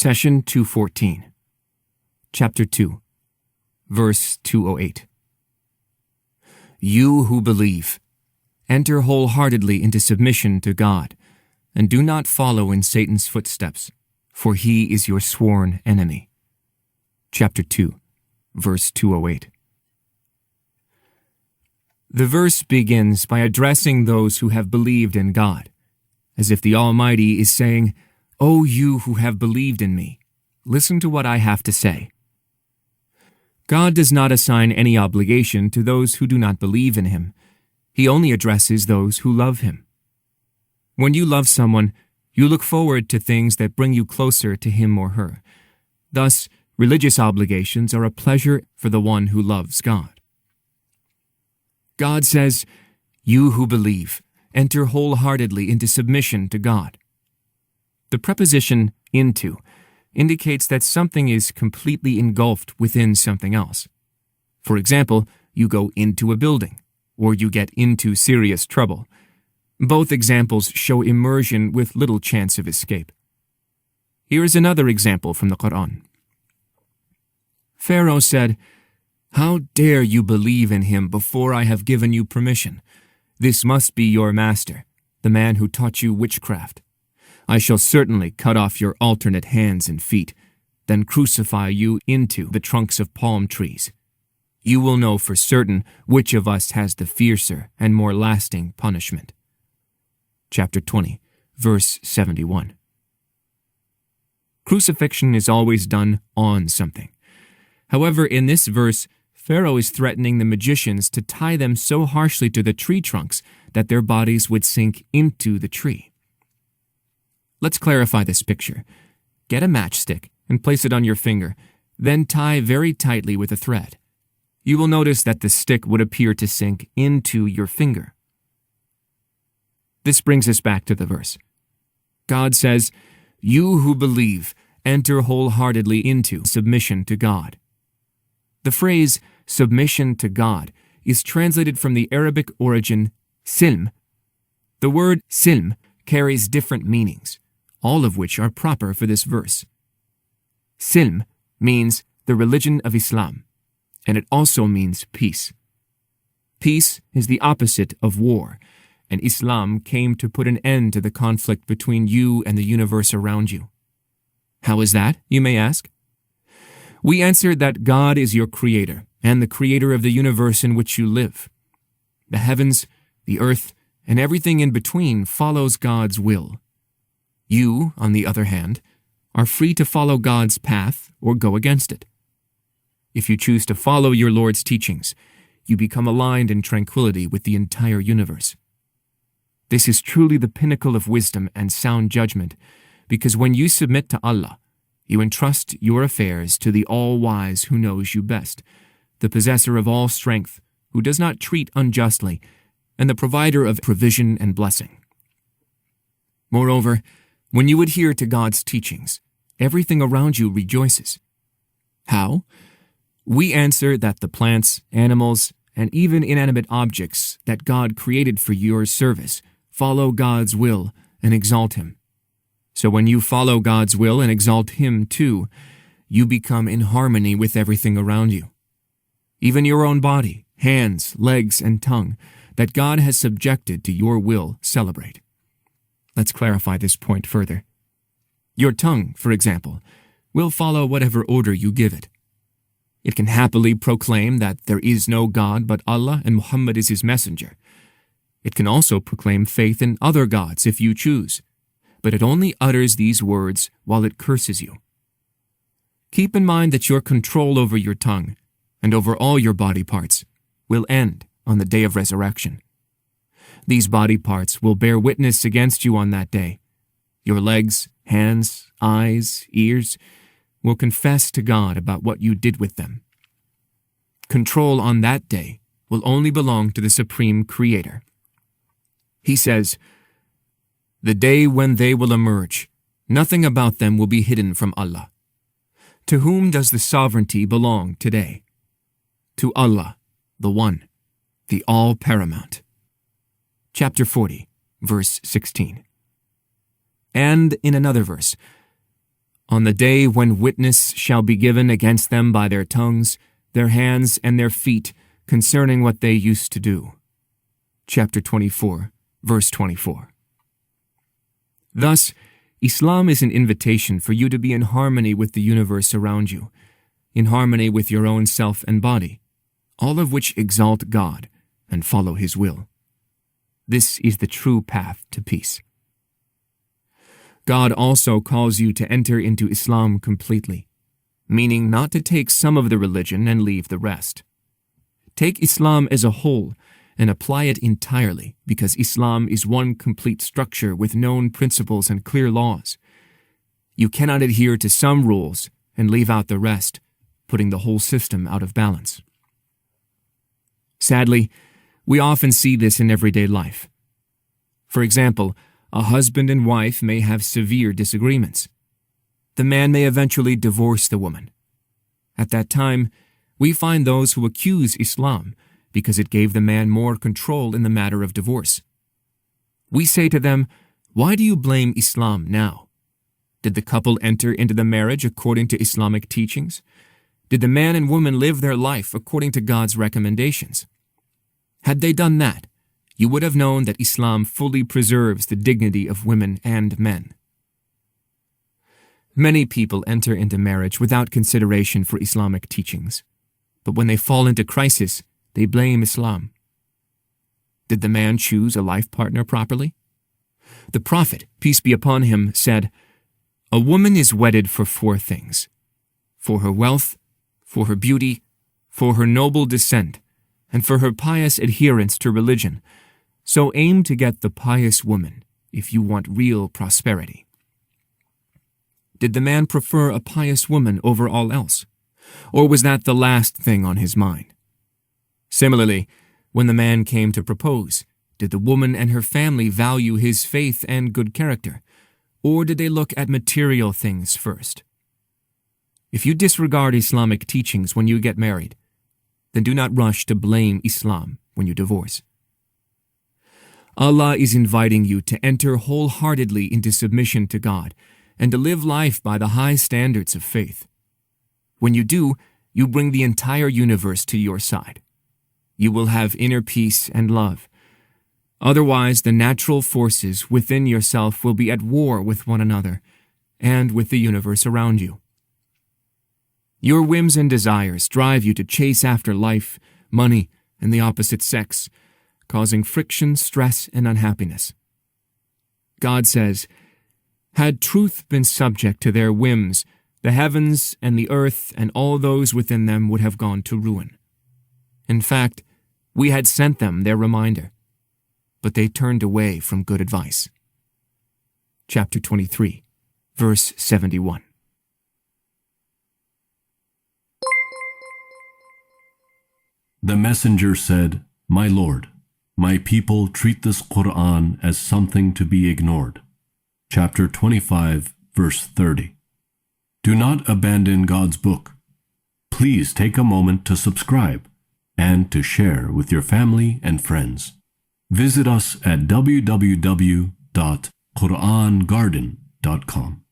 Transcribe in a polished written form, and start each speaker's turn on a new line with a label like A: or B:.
A: Session 214, Chapter 2, Verse 208. You who believe, enter wholeheartedly into submission to God, and do not follow in Satan's footsteps, for he is your sworn enemy. Chapter 2, Verse 208. The verse begins by addressing those who have believed in God, as if the Almighty is saying, "O you who have believed in me, listen to what I have to say." God does not assign any obligation to those who do not believe in Him. He only addresses those who love Him. When you love someone, you look forward to things that bring you closer to him or her. Thus, religious obligations are a pleasure for the one who loves God. God says, "You who believe, enter wholeheartedly into submission to God." The preposition into indicates that something is completely engulfed within something else. For example, you go into a building, or you get into serious trouble. Both examples show immersion with little chance of escape. Here is another example from the Quran. Pharaoh said, "How dare you believe in him before I have given you permission? This must be your master, the man who taught you witchcraft. I shall certainly cut off your alternate hands and feet, then crucify you into the trunks of palm trees. You will know for certain which of us has the fiercer and more lasting punishment." Chapter 20, Verse 71. Crucifixion is always done on something. However, in this verse, Pharaoh is threatening the magicians to tie them so harshly to the tree trunks that their bodies would sink into the tree. Let's clarify this picture. Get a matchstick and place it on your finger, then tie very tightly with a thread. You will notice that the stick would appear to sink into your finger. This brings us back to the verse. God says, "You who believe, enter wholeheartedly into submission to God." The phrase submission to God is translated from the Arabic origin silm. The word silm carries different meanings, all of which are proper for this verse. Silm means the religion of Islam, and it also means peace. Peace is the opposite of war, and Islam came to put an end to the conflict between you and the universe around you. How is that, you may ask? We answer that God is your creator and the creator of the universe in which you live. The heavens, the earth, and everything in between follows God's will. You, on the other hand, are free to follow God's path or go against it. If you choose to follow your Lord's teachings, you become aligned in tranquility with the entire universe. This is truly the pinnacle of wisdom and sound judgment, because when you submit to Allah, you entrust your affairs to the all-wise who knows you best, the possessor of all strength, who does not treat unjustly, and the provider of provision and blessing. Moreover, when you adhere to God's teachings, everything around you rejoices. How? We answer that the plants, animals, and even inanimate objects that God created for your service follow God's will and exalt Him. So when you follow God's will and exalt Him too, you become in harmony with everything around you. Even your own body, hands, legs, and tongue that God has subjected to your will celebrate. Let's clarify this point further. Your tongue, for example, will follow whatever order you give it. It can happily proclaim that there is no God but Allah and Muhammad is His messenger. It can also proclaim faith in other gods if you choose, but it only utters these words while it curses you. Keep in mind that your control over your tongue and over all your body parts will end on the day of resurrection. These body parts will bear witness against you on that day. Your legs, hands, eyes, ears will confess to God about what you did with them. Control on that day will only belong to the Supreme Creator. He says, "The day when they will emerge, nothing about them will be hidden from Allah. To whom does the sovereignty belong today? To Allah, the One, the All-Paramount." Chapter 40, verse 16. And in another verse, On the day when witness shall be given against them by their tongues, their hands, and their feet concerning what they used to do. Chapter 24, verse 24. Thus, Islam is an invitation for you to be in harmony with the universe around you, in harmony with your own self and body, all of which exalt God and follow His will. This is the true path to peace. God also calls you to enter into Islam completely, meaning not to take some of the religion and leave the rest. Take Islam as a whole and apply it entirely, because Islam is one complete structure with known principles and clear laws. You cannot adhere to some rules and leave out the rest, putting the whole system out of balance. Sadly, we often see this in everyday life. For example, a husband and wife may have severe disagreements. The man may eventually divorce the woman. At that time, we find those who accuse Islam because it gave the man more control in the matter of divorce. We say to them, "Why do you blame Islam now? Did the couple enter into the marriage according to Islamic teachings? Did the man and woman live their life according to God's recommendations? Had they done that, you would have known that Islam fully preserves the dignity of women and men." Many people enter into marriage without consideration for Islamic teachings, but when they fall into crisis, they blame Islam. Did the man choose a life partner properly? The Prophet, peace be upon him, said, "A woman is wedded for 4 things: for her wealth, for her beauty, for her noble descent, and for her pious adherence to religion. So aim to get the pious woman if you want real prosperity." Did the man prefer a pious woman over all else? Or was that the last thing on his mind? Similarly, when the man came to propose, did the woman and her family value his faith and good character? Or did they look at material things first? If you disregard Islamic teachings when you get married, then do not rush to blame Islam when you divorce. Allah is inviting you to enter wholeheartedly into submission to God and to live life by the high standards of faith. When you do, you bring the entire universe to your side. You will have inner peace and love. Otherwise, the natural forces within yourself will be at war with one another and with the universe around you. Your whims and desires drive you to chase after life, money, and the opposite sex, causing friction, stress, and unhappiness. God says, "Had truth been subject to their whims, the heavens and the earth and all those within them would have gone to ruin. In fact, we had sent them their reminder, but they turned away from good advice." Chapter 23, verse 71.
B: The messenger said, "My Lord, my people treat this Quran as something to be ignored." Chapter 25, verse 30. Do not abandon God's book. Please take a moment to subscribe and to share with your family and friends. Visit us at www.QURANGARDEN.com.